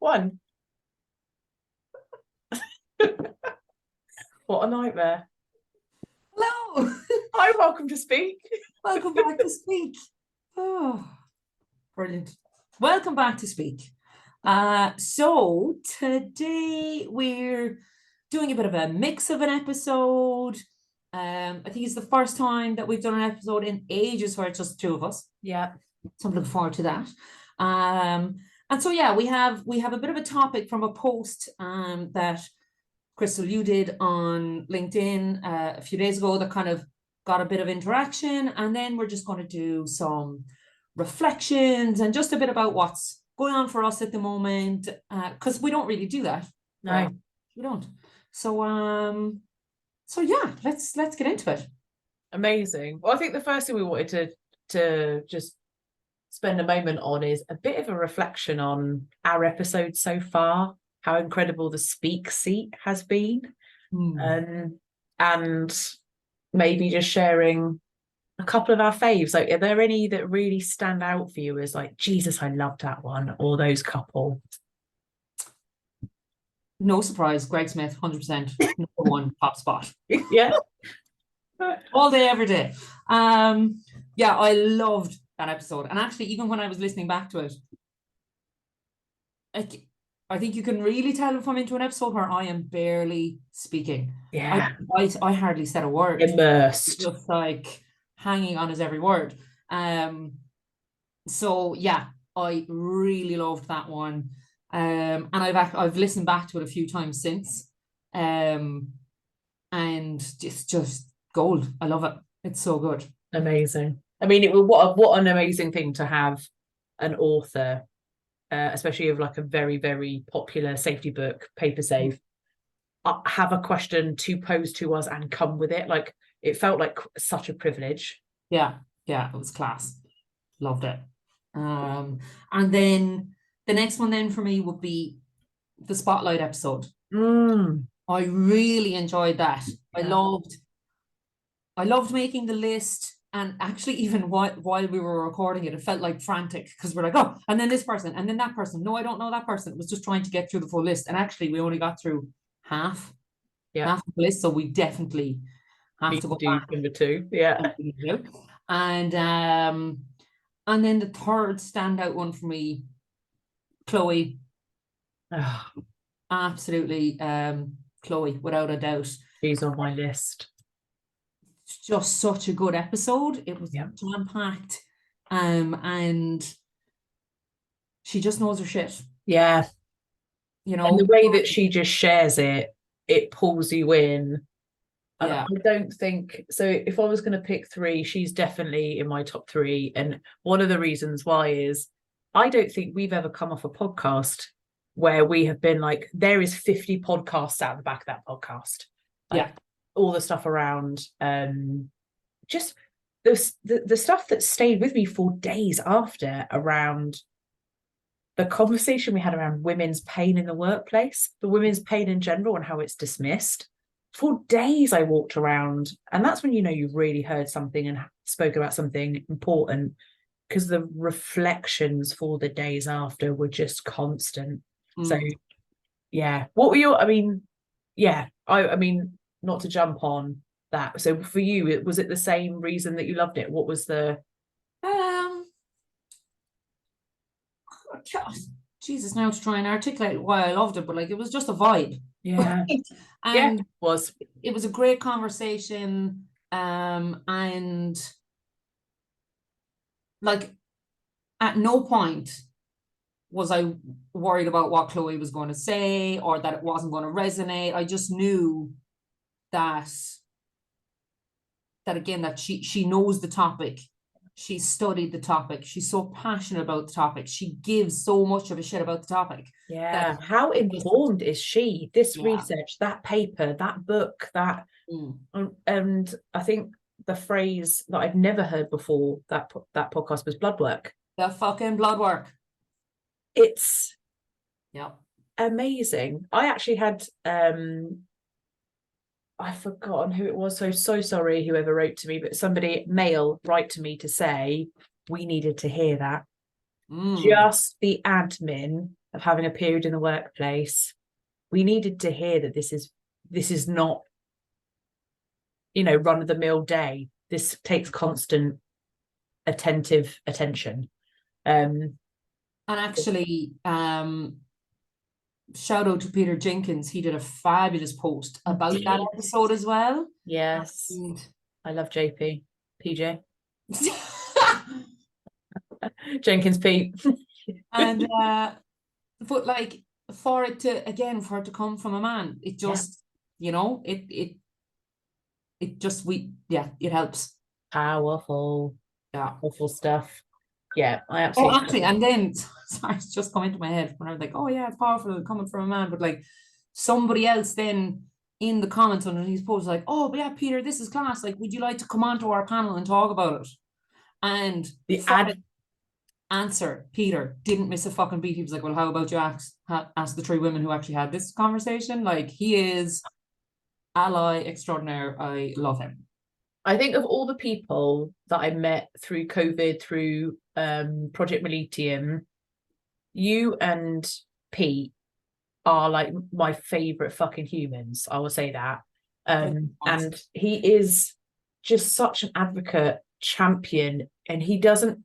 1. What a nightmare. Hello. Hi, welcome to Speak. Welcome back to Speak. Oh, brilliant. Welcome back to Speak. So today we're doing a bit of a mix of an episode. I think it's the first time that we've done an episode in ages where it's just the two of us. Yeah. So I'm looking forward to that. And so yeah, we have a bit of a topic from a post that Crystal, you did on LinkedIn a few days ago that kind of got a bit of interaction, and then we're just going to do some reflections and just a bit about what's going on for us at the moment, because we don't really do that. No, we don't. So yeah, let's get into it. Amazing. Well, I think the first thing we wanted to just spend a moment on is a bit of a reflection on our episode so far, how incredible the Speak seat has been, and maybe just sharing a couple of our faves. Like, are there any that really stand out for you as like, Jesus, I loved that one, or those couple? No surprise, Greg Smith, 100%, number one, top spot. Yeah. All day, every day. Yeah, I loved that episode. And actually, even when I was listening back to it, I think you can really tell if I'm into an episode where I am barely speaking. Yeah. I hardly said a word. Immersed. Just like hanging on his every word. So yeah, I really loved that one. And I've listened back to it a few times since. And it's just gold. I love it. It's so good. Amazing. I mean, what an amazing thing to have an author, especially of like a very, very popular safety book, Paper Safe, have a question to pose to us and come with it. Like, it felt like such a privilege. Yeah, it was class. Loved it. And then the next one then for me would be the Spotlight episode. I really enjoyed that. Yeah. I loved making the list, and actually even while we were recording it felt like frantic because we're like, oh, and then this person and then that person. No, I don't know that person. It was just trying to get through the full list, and actually we only got through half of the list, so we definitely have to go do back. number 2. Yeah. And then the third standout one for me, Chloe. Absolutely, Chloe, without a doubt. She's on my list. It's just such a good episode. It was jam-packed, and she just knows her shit. Yeah. You know, and the way that she just shares it pulls you in. Yeah. I don't think so. If I was going to pick 3, she's definitely in my top 3. And one of the reasons why is I don't think we've ever come off a podcast where we have been like, there is 50 podcasts out the back of that podcast. Like, all the stuff around, just the stuff that stayed with me for days after, around the conversation we had around women's pain in the workplace, the women's pain in general, and how it's dismissed. For days I walked around, and that's when you've really heard something and spoke about something important, because the reflections for the days after were just constant. So yeah, what were your, I mean, not to jump on that, so for you, was it the same reason that you loved it? What was the Jesus, now to try and articulate why I loved it, but like, it was just a vibe. And it was a great conversation, and like, at no point was I worried about what Chloe was going to say or that it wasn't going to resonate. I just knew that again, that she knows the topic. She studied the topic. She's so passionate about the topic. She gives so much of a shit about the topic. Yeah. How informed is she? This research, that paper, that book, that. And I think the phrase that I've never heard before that podcast was blood work. The fucking blood work. It's amazing. I actually had I've forgotten who it was, so sorry whoever wrote to me, but somebody male write to me to say we needed to hear that. Just the admin of having a period in the workplace, we needed to hear that this is not, run of the mill day. This takes constant attentive attention. And actually, shout out to Peter Jenkins. He did a fabulous post about that episode as well. Yes. And I love JP. PJ. Jenkins Pete. And but like for it to come from a man, it just it helps. Powerful. Yeah. Awful stuff. Yeah, I absolutely. Oh, actually, and then sorry, it's just come into my head when I was like, oh yeah, it's powerful coming from a man, but like somebody else then in the comments under his post like, oh but yeah, Peter, this is class. Like, would you like to come onto our panel and talk about it? And the answer, Peter didn't miss a fucking beat. He was like, well, how about you ask the three women who actually had this conversation? Like, he is ally extraordinaire. I love him. I think of all the people that I met through COVID, through Project Millennium, you and Pete are like my favorite fucking humans. I will say that. And he is just such an advocate, champion, and he doesn't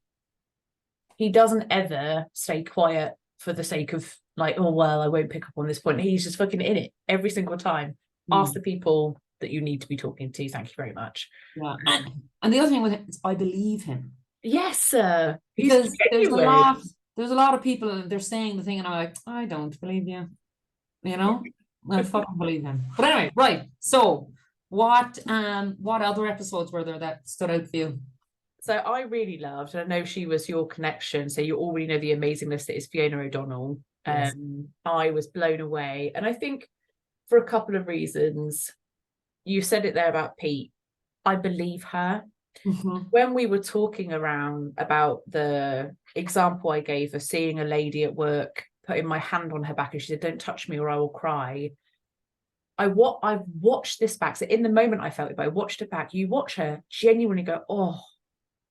ever stay quiet for the sake of like, oh well, I won't pick up on this point. He's just fucking in it every single time. Ask the people that you need to be talking to. Thank you very much. Yeah. And the other thing with him is I believe him. Yes, sir. Because there's a lot of people and they're saying the thing and I'm like, I don't believe you. I fucking believe him. But anyway, right. So what other episodes were there that stood out for you? So I really loved, and I know she was your connection, so you already know the amazingness that is Fiona O'Donnell. Yes. I was blown away. And I think for a couple of reasons, you said it there about Pete. I believe her. Mm-hmm. When we were talking around about the example I gave of seeing a lady at work, putting my hand on her back, and she said, don't touch me or I will cry. I've watched this back. So in the moment I felt it, but I watched it back. You watch her genuinely go, oh,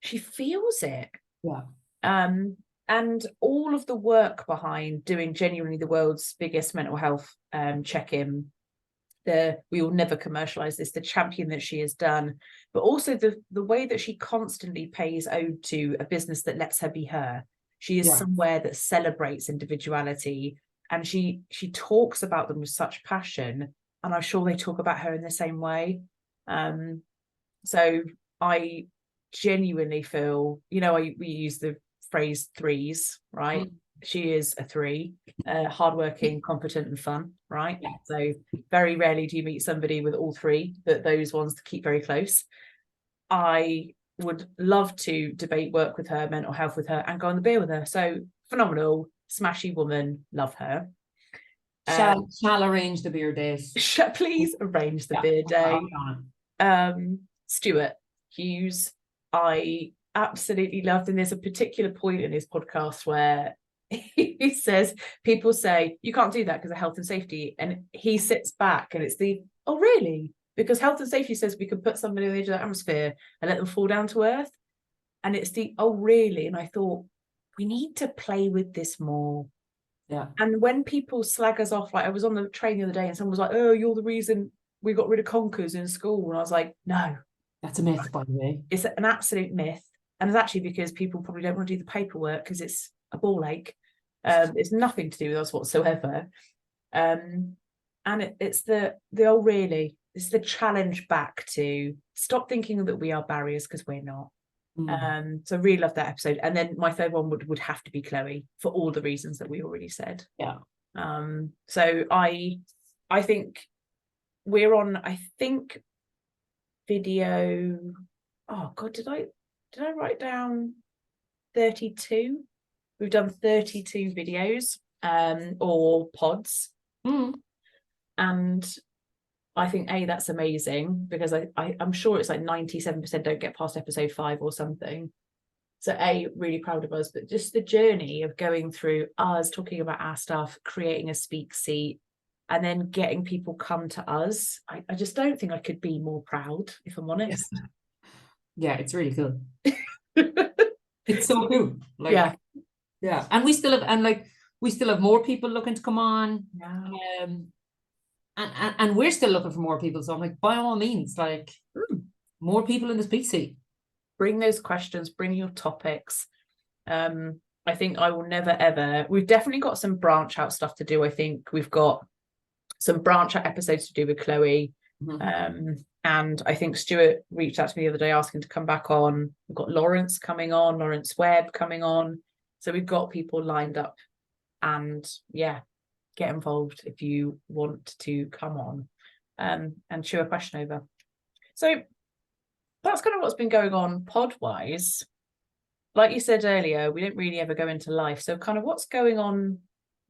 she feels it. Yeah. And all of the work behind doing genuinely the world's biggest mental health check-in, we will never commercialize this, the champion that she has done, but also the way that she constantly pays ode to a business that lets her be her. She is somewhere that celebrates individuality, and she talks about them with such passion, and I'm sure they talk about her in the same way. So I genuinely feel, we use the phrase threes, right? She is a three, hardworking, competent and fun, right? Yeah. So very rarely do you meet somebody with all three, but those ones to keep very close. I would love to debate work with her, mental health with her, and go on the beer with her. So phenomenal, smashy woman, love her. Shall arrange the beer date. Please arrange the beer day. Stuart Hughes, I absolutely loved, and there's a particular point in his podcast where he says, people say you can't do that because of health and safety, and he sits back and it's oh really, because health and safety says we can put somebody on the edge of the atmosphere and let them fall down to earth, and it's oh really. And I thought, we need to play with this more. Yeah. And when people slag us off, like I was on the train the other day and someone was like, oh, you're the reason we got rid of conkers in school, and I was like, no, that's a myth, by the way. It's an absolute myth. And it's actually because people probably don't want to do the paperwork because it's a ball ache. It's nothing to do with us whatsoever. And it's the oh really, it's the challenge back to stop thinking that we are barriers, because we're not. So I really love that episode. And then my third one would have to be Chloe, for all the reasons that we already said. Yeah. So I think we're on, video, oh god, did I write down 32? We've done 32 videos or pods. And I think that's amazing, because I'm sure it's like 97% don't get past episode 5 or something. So really proud of us, but just the journey of going through us talking about our stuff, creating a speak seat, and then getting people come to us. I just don't think I could be more proud, if I'm honest. Yeah, it's really cool. It's so cool. Like, yeah. And we still have, and like We still have more people looking to come on. Yeah. And we're still looking for more people. So I'm like, by all means, like more people in the speak seat. Bring those questions, bring your topics. I think I will never ever, we've definitely got some branch out stuff to do. I think we've got some branch out episodes to do with Chloe. And I think Stuart reached out to me the other day asking to come back on. We've got Lawrence coming on, Lawrence Webb coming on. So we've got people lined up, and yeah, get involved if you want to come on and chew a question over. So that's kind of what's been going on pod wise. Like you said earlier, we don't really ever go into life. So kind of what's going on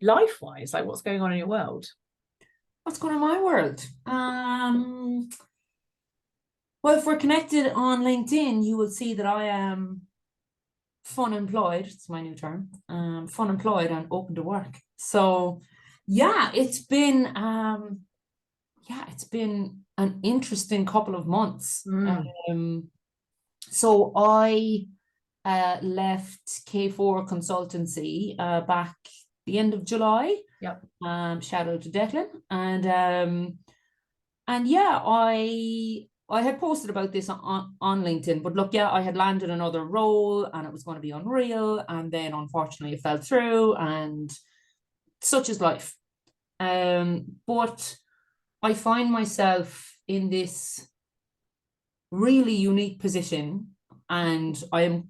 life wise? Like what's going on in your world? What's going on in my world? Well, if we're connected on LinkedIn, you will see that I am fun employed. It's my new term. Fun employed and open to work. So yeah, it's been an interesting couple of months. So I left K4 consultancy back the end of July. Yep. Shout out to Declan. And yeah, I had posted about this on LinkedIn, but look, yeah, I had landed another role and it was going to be unreal. And then unfortunately it fell through, and such is life. But I find myself in this really unique position, and I am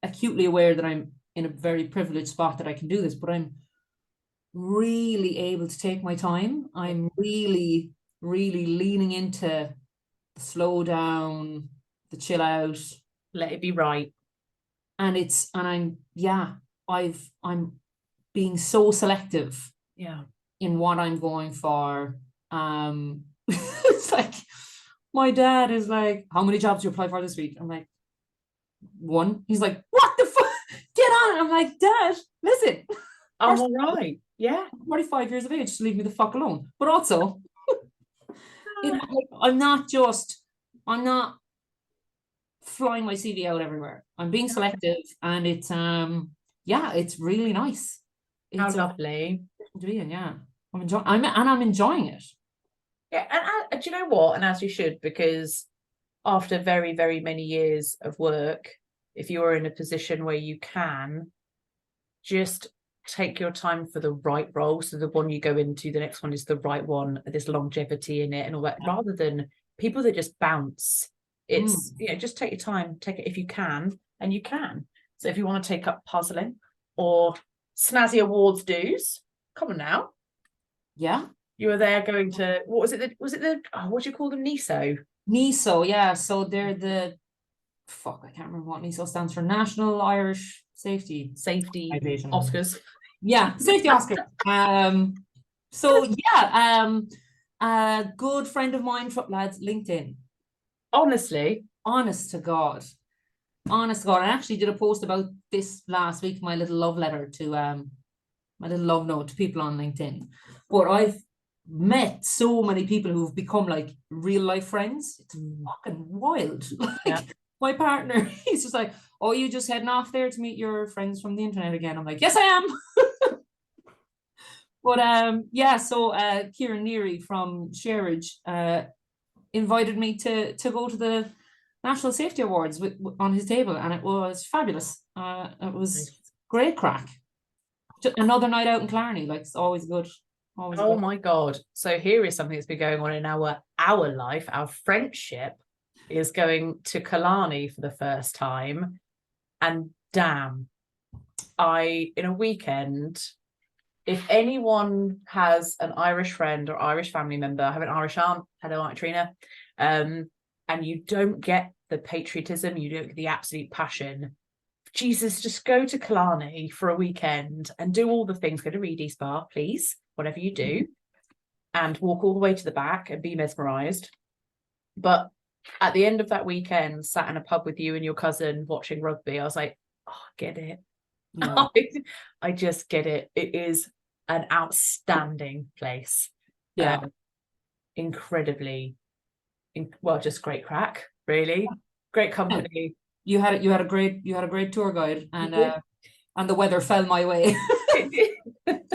acutely aware that I'm in a very privileged spot that I can do this, but I'm really able to take my time. I'm really, really leaning into the slow down, the chill out, let it be right. And I'm being so selective in what I'm going for. It's like my dad is like, how many jobs do you apply for this week? I'm like, 1. He's like, what the fuck? Get on it. I'm like, Dad, listen. I'm all right. Yeah. I'm 45 years of age, just leave me the fuck alone. But also, I'm not flying my CV out everywhere. I'm being selective, and it's it's really nice. How lovely to be in. Yeah, I'm enjoying it. Yeah, and do you know what? And as you should, because after very, very many years of work, if you are in a position where you can just take your time for the right role, so the one you go into, the next one is the right one, there's longevity in it and all that, rather than people that just bounce. It's just take your time, take it if you can, and you can. So if you want to take up puzzling or snazzy awards dues, come on now. Yeah, you were there going to, what was it what do you call them, NISO, yeah. So they're the I can't remember what NISO stands for. National Irish Safety Oscars. Yeah, safety Oscars. So yeah, a good friend of mine from lads LinkedIn. Honest to God, I actually did a post about this last week, my little love letter to my little love note to people on LinkedIn. But I've met so many people who've become like real life friends. It's fucking wild. My partner, he's just like, oh, you just heading off there to meet your friends from the internet again? I'm like, yes, I am. But so Kieran Neary from Sherridge invited me to go to the National Safety Awards on his table, and it was fabulous. It was great crack. Just another night out in Clarny, like it's always good. Oh my God. So here is something that's been going on in our life. Our friendship is going to Killarney for the first time. And damn, in a weekend, if anyone has an Irish friend or Irish family member, I have an Irish aunt, hello Aunt Trina, and you don't get the patriotism, you don't get the absolute passion, Jesus, just go to Killarney for a weekend and do all the things. Go to Reedy's Bar, please, whatever you do, and walk all the way to the back and be mesmerised. But at the end of that weekend, sat in a pub with you and your cousin watching rugby, I was like, oh, I get it. Yeah. I just get it. It is an outstanding place. Yeah. Incredibly, just great crack, really. Great company. You had a great tour guide, and the weather fell my way.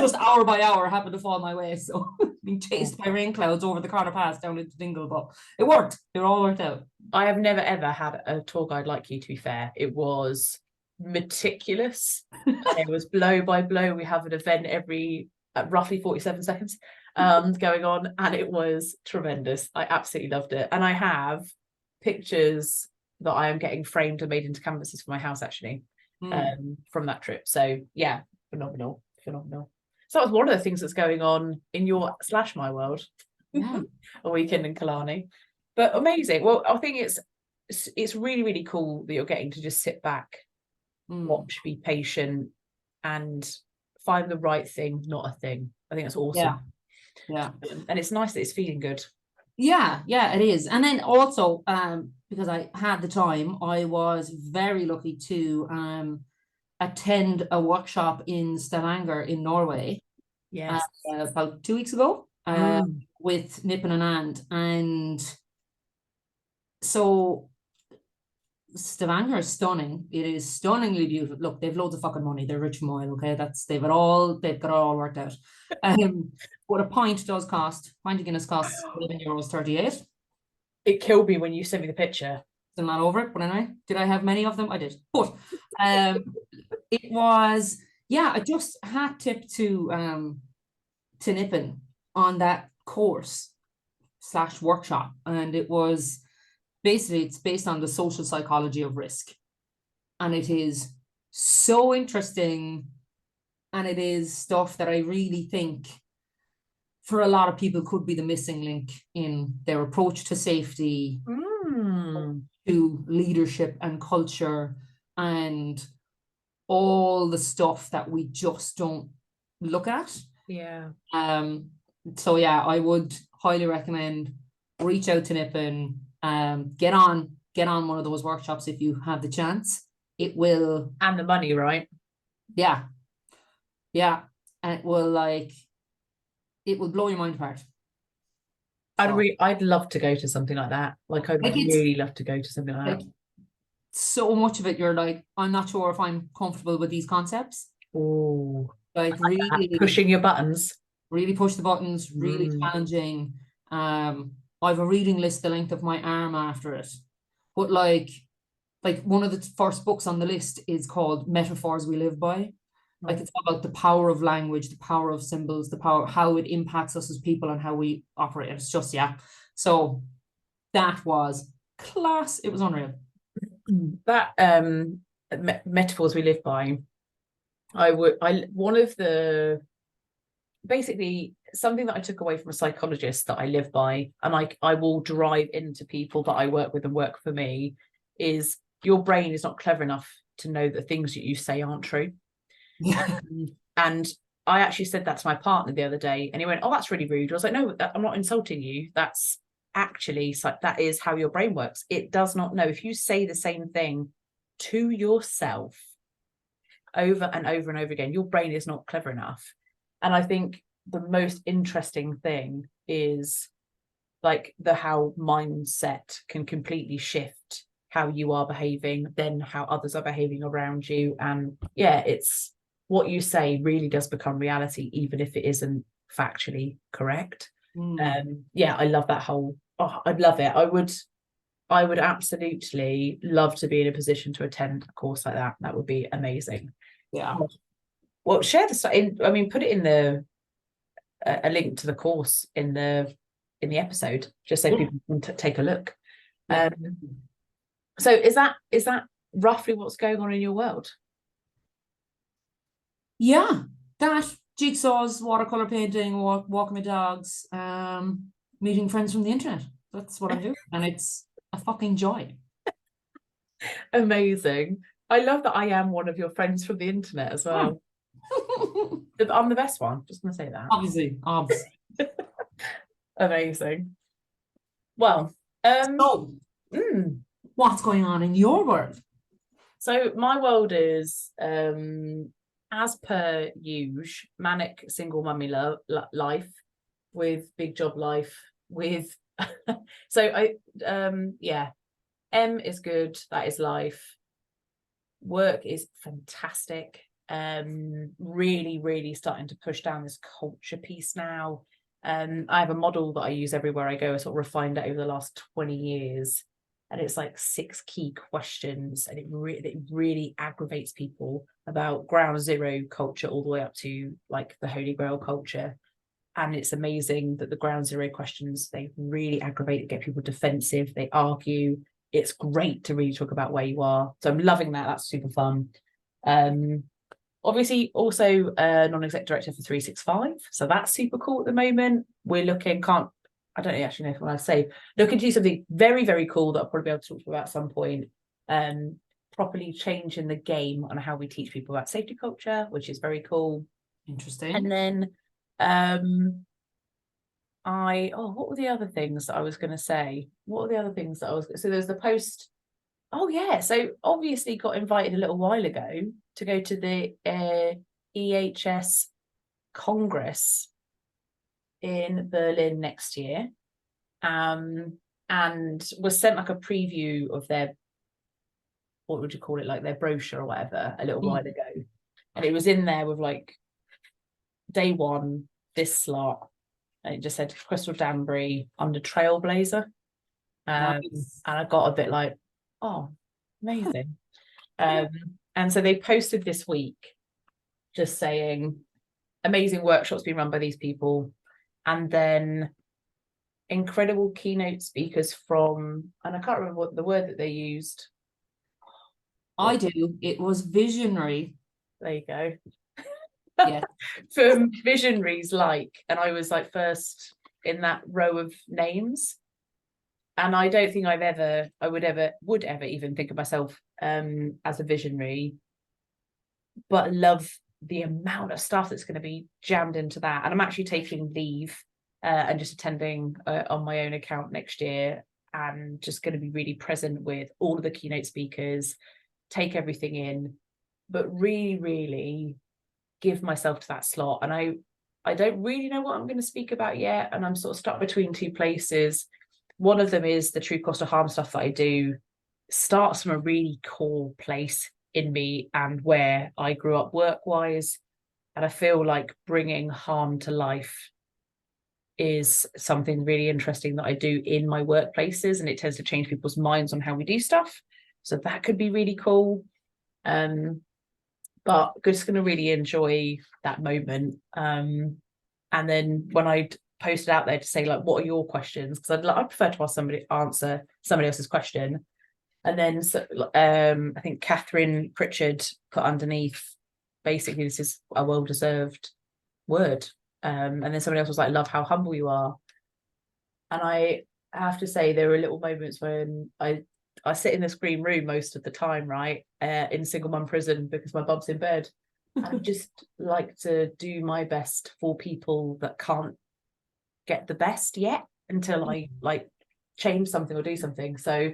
just hour by hour happened to fall my way. So being chased by rain clouds over the Carter Pass down into Dingle, but it worked. It all worked out. I have never ever had a tour guide like you, to be fair. It was meticulous. It was blow by blow. We have an event every roughly 47 seconds going on, and it was tremendous. I absolutely loved it. And I have pictures that I am getting framed and made into canvases for my house, actually, from that trip. So yeah, phenomenal. So that was one of the things that's going on in your / my world. Yeah. A weekend in Killarney. But amazing. Well, I think it's really, really cool that you're getting to just sit back, watch, be patient, and find the right thing, not a thing. I think that's awesome. Yeah. And it's nice that it's feeling good. Yeah, it is. And then also, because I had the time, I was very lucky to attend a workshop in Stavanger in Norway. Yes. About 2 weeks ago, with Nippon and so Stavanger is stunning. It is stunningly beautiful. Look, they've loads of fucking money. They're rich from oil. Okay, they've got it all worked out. But a pint of Guinness costs €11.38. It killed me when you sent me the picture. Still not over it, but anyway, did I have many of them? I did. But it was, I just hat tip to Nippon on that course / workshop, and it was basically, it's based on the social psychology of risk, and it is so interesting, and it is stuff that I really think for a lot of people could be the missing link in their approach to safety, to leadership and culture, and all the stuff that we just don't look at. So I would highly recommend reach out to Nippon, get on one of those workshops if you have the chance. It will, and the money, right? And it will blow your mind apart. I'd love to go to something like that. I'd really love to go to something like that. So much of it, you're like, I'm not sure if I'm comfortable with these concepts. Oh, really pushing your buttons. Really push the buttons, really challenging. I have a reading list the length of my arm after it. But like one of the first books on the list is called Metaphors We Live By. It's about the power of language, the power of symbols, the power, how it impacts us as people and how we operate. It's just, So that was class. It was unreal. That Metaphors We Live By, basically something that I took away from a psychologist that I live by, and I will drive into people that I work with and work for me, is your brain is not clever enough to know that things that you say aren't true. And I actually said that to my partner the other day, and he went, "Oh, that's really rude." I was like, "No, I'm not insulting you. That's actually, that is how your brain works. It does not know. If you say the same thing to yourself over and over and over again, your brain is not clever enough." And I think the most interesting thing is how mindset can completely shift how you are behaving, then how others are behaving around you. And it's what you say really does become reality, even if it isn't factually correct. I love that whole, I'd love it. I would absolutely love to be in a position to attend a course like that. That would be amazing. Well, share the put it in a link to the course in the episode, just so people can take a look. So is that roughly what's going on in your world? That, jigsaws, watercolor painting, walking my dogs, meeting friends from the internet. That's what I'm doing, and it's a fucking joy. Amazing. I love that I am one of your friends from the internet as well. I'm the best one, just gonna say that. Obviously. Amazing. Well, what's going on in your world? So my world is as per usual, manic single mummy life with big job life with M is good, that is life. Work is fantastic. really starting to push down this culture piece now. I have a model that I use everywhere I go. I sort of refined it over the last 20 years. And it's like 6 key questions. And it really aggravates people about ground zero culture all the way up to like the Holy Grail culture. And it's amazing that the ground zero questions, they really aggravate, get people defensive, they argue. It's great to really talk about where you are. So I'm loving that. That's super fun. Obviously, also a non-exec director for 365. So that's super cool at the moment. We're looking, I don't actually know if I say, looking to do something very, very cool that I'll probably be able to talk to you about at some point. Properly changing the game on how we teach people about safety culture, which is very cool. Interesting. And then what were the other things that I was going to say? So there's the post. Oh yeah, so obviously got invited a little while ago to go to the EHS Congress in Berlin next year, and was sent like a preview of their, what would you call it, like their brochure or whatever, a little while ago, and it was in there with like day 1, this slot, and it just said Crystal Danbury under Trailblazer, Nice. and I got a bit like, oh, amazing. And so they posted this week just saying amazing workshops being run by these people, and then incredible keynote speakers from, and I can't remember what the word that they used. I do. It was visionary. There you go. Yeah. From visionaries like, and I was like first in that row of names. And I don't think I would ever even think of myself as a visionary, but love the amount of stuff that's going to be jammed into that. And I'm actually taking leave and just attending on my own account next year, and just going to be really present with all of the keynote speakers, take everything in, but really give myself to that slot. And I don't really know what I'm going to speak about yet, and I'm sort of stuck between 2 places. One of them is the true cost of harm stuff that I do starts from a really core place in me and where I grew up work-wise. And I feel like bringing harm to life is something really interesting that I do in my workplaces, and it tends to change people's minds on how we do stuff. So that could be really cool. But just going to really enjoy that moment. And then when I posted out there to say, like, what are your questions? Because I prefer to answer somebody else's question. And then I think Catherine Pritchard put underneath, basically, this is a well-deserved word. And then somebody else was like, love how humble you are. And I have to say, there were little moments when I sit in this green room most of the time, right, in single mum prison, because my bub's in bed. And I just like to do my best for people that can't get the best yet until I like change something or do something. So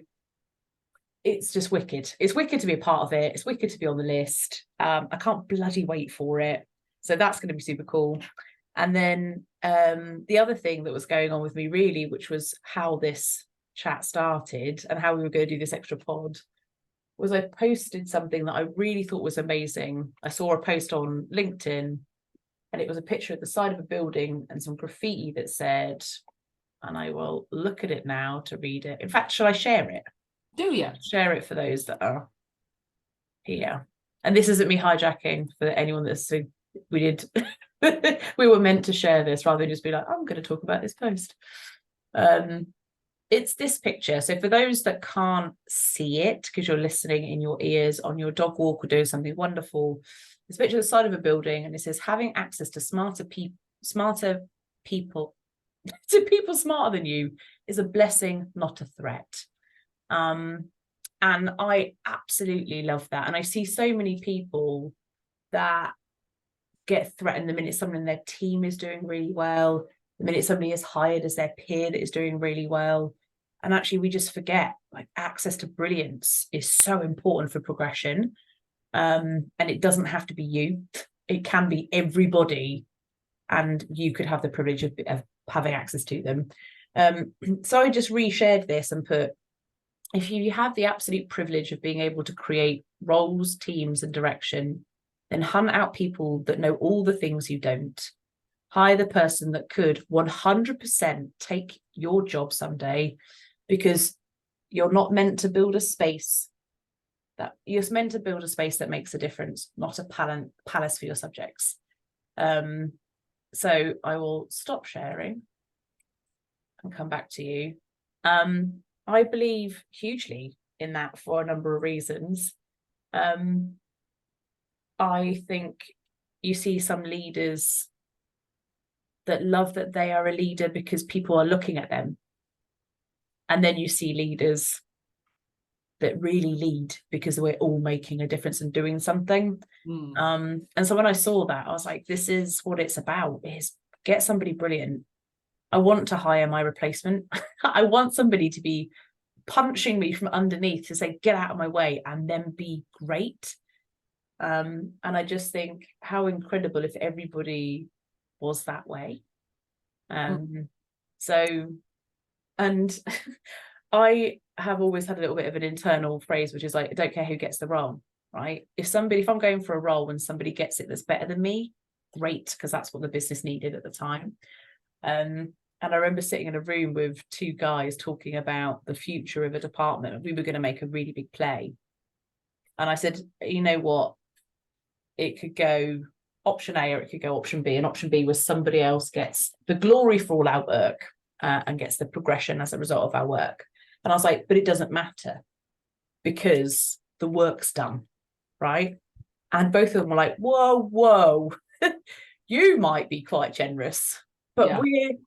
it's just wicked. It's wicked to be a part of it. It's wicked to be on the list. I can't bloody wait for it. So that's going to be super cool. And then the other thing that was going on with me really, which was how this chat started and how we were going to do this extra pod, was I posted something that I really thought was amazing. I saw a post on LinkedIn, and it was a picture at the side of a building and some graffiti that said, and I will look at it now to read it. In fact, shall I share it? Do you? Share it for those that are here. And this isn't me hijacking for anyone that's, we did, we were meant to share this rather than just be like, I'm going to talk about this post. It's this picture. So for those that can't see it, because you're listening in your ears on your dog walk or doing something wonderful, this picture at the side of a building, and it says, having access to smarter people, to people smarter than you is a blessing, not a threat. And I absolutely love that. And I see so many people that get threatened the minute someone in their team is doing really well, the minute somebody is hired as their peer that is doing really well. And actually, we just forget, like, access to brilliance is so important for progression. And it doesn't have to be you. It can be everybody. And you could have the privilege of having access to them. So I just reshared this and put, if you have the absolute privilege of being able to create roles, teams, and direction then hunt out people that know all the things you don't. Hire the person that could 100% take your job someday, because you're not meant to build a space you're meant to build a space that makes a difference, not a palace for your subjects. So I will stop sharing and come back to you. I believe hugely in that for a number of reasons. I think you see some leaders that love that they are a leader because people are looking at them. And then you see leaders that really lead because we're all making a difference and doing something. And so when I saw that, I was like, this is what it's about, is get somebody brilliant. I want to hire my replacement. I want somebody to be punching me from underneath to say, get out of my way, and then be great. And I just think how incredible if everybody was that way. So, and I have always had a little bit of an internal phrase, which is like, I don't care who gets the role, right? If I'm going for a role and somebody gets it that's better than me, great, because that's what the business needed at the time. And I remember sitting in a room with two guys talking about the future of a department. We were going to make a really big play. And I said, you know what? It could go option A or it could go option B. And option B was somebody else gets the glory for all our work and gets the progression as a result of our work. And I was like, but it doesn't matter because the work's done, right? And both of them were like, whoa, you might be quite generous, but we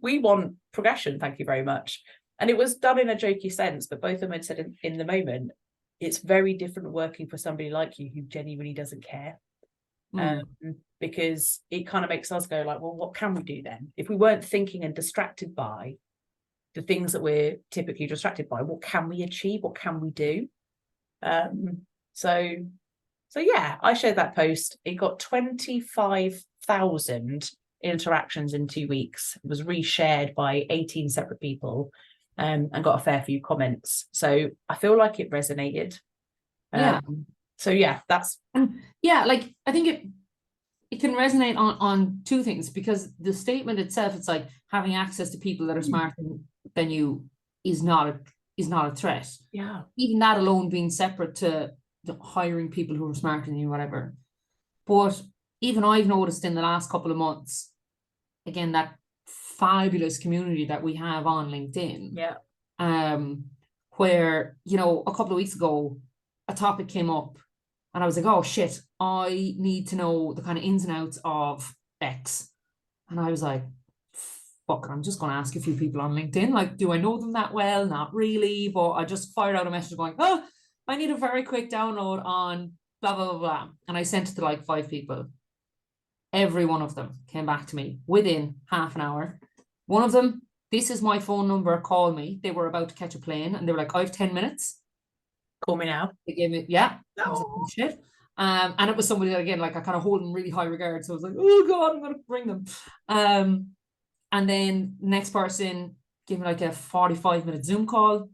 want progression, thank you very much. And it was done in a jokey sense, but both of them had said in the moment, it's very different working for somebody like you who genuinely doesn't care. Because it kind of makes us go like, well, what can we do then? If we weren't thinking and distracted by the things that we're typically distracted by, what can we achieve? What can we do? So yeah, I shared that post. It got 25,000 interactions in 2 weeks. It was reshared by 18 separate people, and got a fair few comments. So I feel like it resonated. So yeah, that's like I think it can resonate on two things, because the statement itself, it's like having access to people that are smarter than you is not a threat. Yeah. Even that alone being separate to hiring people who are smarter than you, whatever. But even I've noticed in the last couple of months, again, that fabulous community that we have on LinkedIn. Yeah. Where, you know, a couple of weeks ago, a topic came up and I was like, oh shit, I need to know the kind of ins and outs of X. And I was like, fuck, I'm just going to ask a few people on LinkedIn. Like, do I know them that well? Not really. But I just fired out a message going, oh, I need a very quick download on blah, blah, blah, blah. And I sent it to like 5 people. Every one of them came back to me within half an hour. One of them, this is my phone number, call me. They were about to catch a plane and they were like, I have 10 minutes. Call me now. They gave me, I was like, oh, shit. And it was somebody that, again, like I kind of hold in really high regard. So I was like, oh God, I'm going to bring them. And then next person gave me like a 45-minute Zoom call.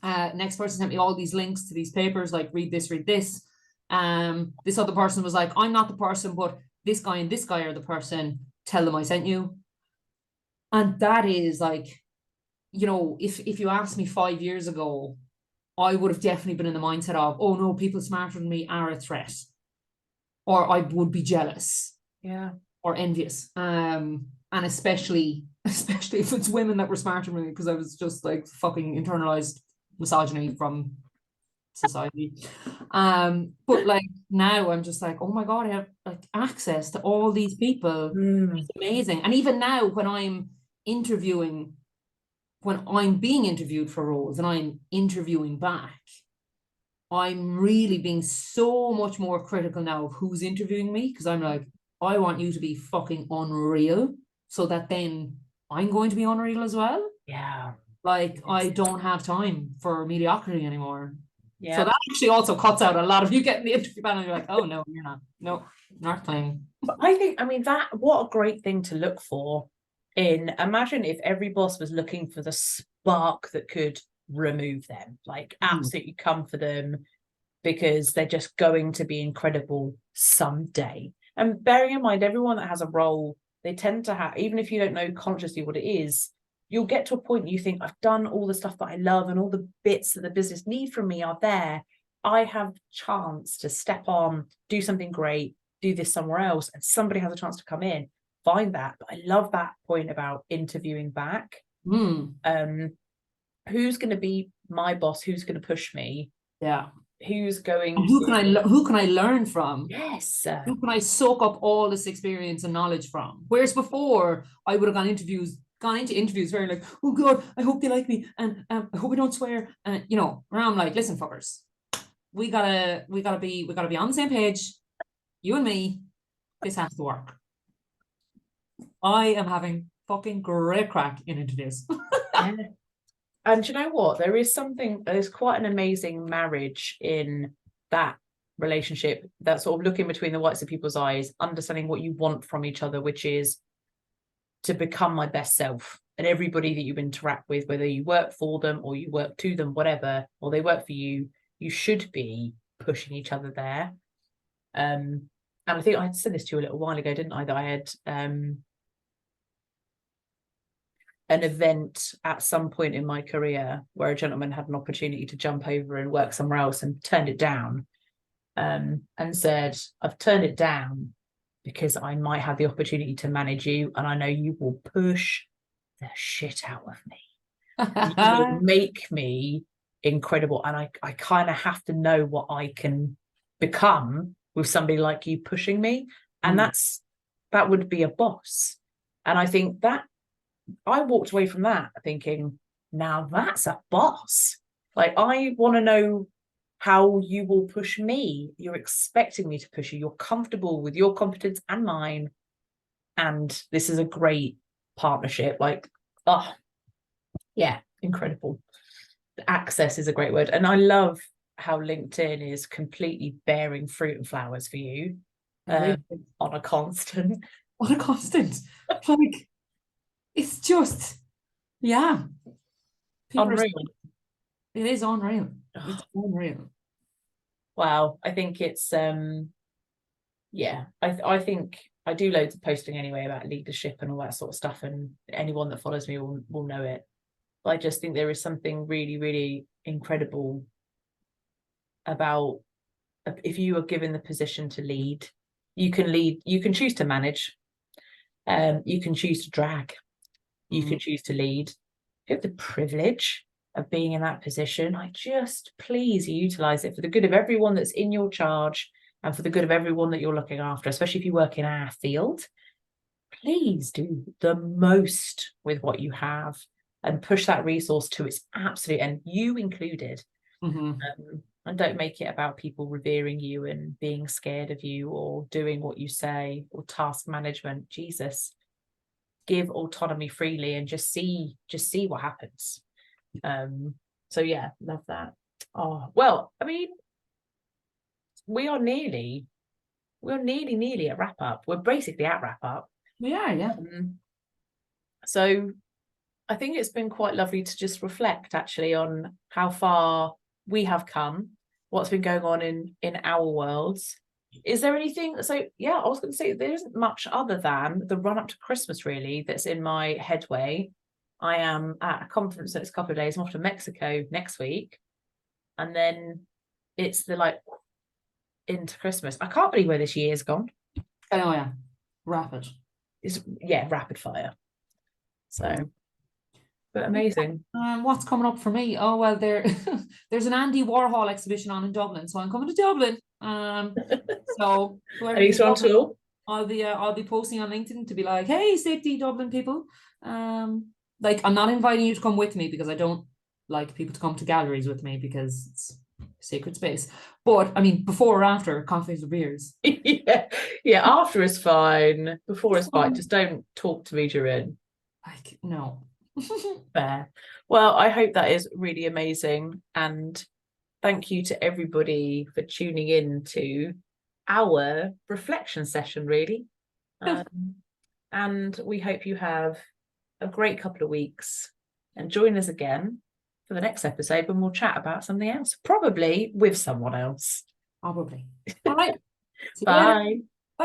Next person sent me all these links to these papers, like read this. This other person was like, I'm not the person, but this guy and this guy are the person. Tell them I sent you. And that is like, you know, if you asked me 5 years ago, I would have definitely been in the mindset of, oh no, people smarter than me are a threat, or I would be jealous, or envious, and especially if it's women that were smarter than me, because I was just like fucking internalized misogyny from society. But like now I'm just like, oh my God, I have like access to all these people. It's amazing. And even now when I'm being interviewed for roles and I'm interviewing back, I'm really being so much more critical now of who's interviewing me, because I'm like, I want you to be fucking unreal so that then I'm going to be unreal as well. Yeah. Like, I don't have time for mediocrity anymore. Yeah. So that actually also cuts out a lot of you getting the interview panel. You're like, oh no, you're not. No, not playing. But I mean, what a great thing to look for. Imagine if every boss was looking for the spark that could remove them, like absolutely come for them, because they're just going to be incredible someday. And bearing in mind, everyone that has a role, they tend to have, even if you don't know consciously what it is, you'll get to a point you think, I've done all the stuff that I love and all the bits that the business need from me are there. I have chance to step on, do something great, do this somewhere else, and somebody has a chance to come in, find that. But I love that point about interviewing back. Who's going to be my boss? Who's going to push me? Yeah. Who's going who to... can I learn from? Yes. Who can I soak up all this experience and knowledge from? Whereas before, I would have gone into interviews very like, oh God, I hope they like me, and I hope I don't swear. And you know, where I'm like, listen, fuckers, we gotta be on the same page. You and me, this has to work. I am having fucking great crack in interviews. Yeah. And you know what? There's quite an amazing marriage in that relationship, that sort of looking between the whites of people's eyes, understanding what you want from each other, which is to become my best self. And everybody that you interact with, whether you work for them or you work to them, whatever, or they work for you, you should be pushing each other there. And I think I had said this to you a little while ago, didn't I? That I had an event at some point in my career where a gentleman had an opportunity to jump over and work somewhere else and turned it down, and said, I've turned it down because I might have the opportunity to manage you, and I know you will push the shit out of me. You will make me incredible, and I kind of have to know what I can become with somebody like you pushing me. And that would be a boss. And I think that I walked away from that thinking, now that's a boss. Like, I want to know how you will push me. You're expecting me to push you. You're comfortable with your competence and mine. And this is a great partnership. Like, oh, yeah, incredible. Access is a great word. And I love how LinkedIn is completely bearing fruit and flowers for you on a constant. On a constant. Like, it's just, yeah. Unreal. It is unreal. It's unreal. Wow. I think it's yeah, I think I do loads of posting anyway about leadership and all that sort of stuff, and anyone that follows me will know it. But I just think there is something really, really incredible about, if you are given the position to lead, you can choose to manage, you can choose to drag, you can choose to lead. You have the privilege of being in that position. I just, please utilize it for the good of everyone that's in your charge and for the good of everyone that you're looking after, especially if you work in our field. Please do the most with what you have and push that resource to its absolute, and you included. And don't make it about people revering you and being scared of you or doing what you say or task management. Jesus, give autonomy freely and just see what happens. So yeah, love that. Oh, well, I mean, we're nearly at wrap up. We're basically at wrap up. Yeah. So I think it's been quite lovely to just reflect actually on how far we have come, what's been going on in our worlds. Is there anything? So yeah, I was going to say there isn't much other than the run up to Christmas really that's in my headway. I am at a conference the next couple of days. I'm off to Mexico next week, and then it's into Christmas. I can't believe where this year's gone. I know, yeah. Rapid. It's rapid fire. So, but amazing. What's coming up for me? Oh well, there's an Andy Warhol exhibition on in Dublin, so I'm coming to Dublin. So Elisa on tour. I'll be posting on LinkedIn to be like, hey, safety Dublin people. Like, I'm not inviting you to come with me because I don't like people to come to galleries with me because it's sacred space. But I mean, before or after, coffees or beers. yeah. After is fine. Before is fine. Just don't talk to me during. Like, no. Fair. Well, I hope that is really amazing, and thank you to everybody for tuning in to our reflection session, really. And we hope you have a great couple of weeks and join us again for the next episode when we'll chat about something else, probably with someone else. Probably. All right. See you later. Bye.